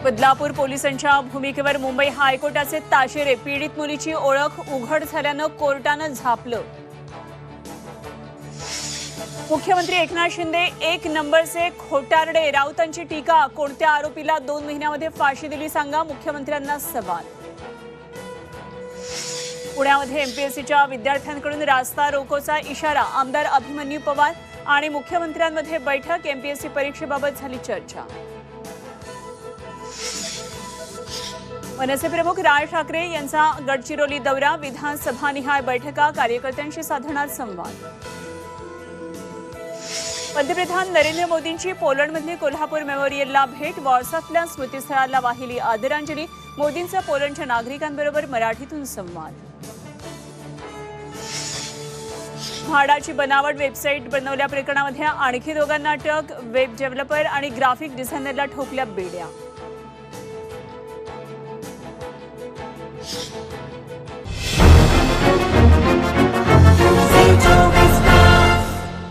बदलापूर पोलिसांच्या भूमिकेवर मुंबई हायकोर्टाचे ताशेरे. पीडित मुलीची ओळख उघड झाल्यानं कोर्टानं झापलं. मुख्यमंत्री एकनाथ शिंदे एक नंबरचे खोटारडे. राऊतांची टीका. कोणत्या आरोपीला 2 महिन्यामध्ये फाशी दिली सांगा, मुख्यमंत्र्यांना सवाल. पुण्यामध्ये एमपीएससीच्या विद्यार्थ्यांकडून रास्ता रोकोचा इशारा. आमदार अभिमन्यू पवार आणि मुख्यमंत्र्यांमध्ये बैठक. एमपीएससी परीक्षेबाबत झाली चर्चा. मनसे प्रमुख राज ठाकरे यांचा गडचिरोली दौरा. विधानसभानिहाय बैठका. कार्यकर्त्यांशी साधणार संवाद. पंतप्रधान नरेंद्र मोदींची पोलंडमधली कोल्हापूर मेमोरियलला भेट. व्हॉट्सअपला स्मृतीस्थळाला वाहिली आदरांजली. मोदींचा पोलंडच्या नागरिकांबरोबर मराठीतून संवाद. म्हाडाची बनावट वेबसाईट बनवल्या प्रकरणामध्ये आणखी 2 अटक. वेब डेव्हलपर आणि ग्राफिक डिझायनरला ठोकल्या बेड्या.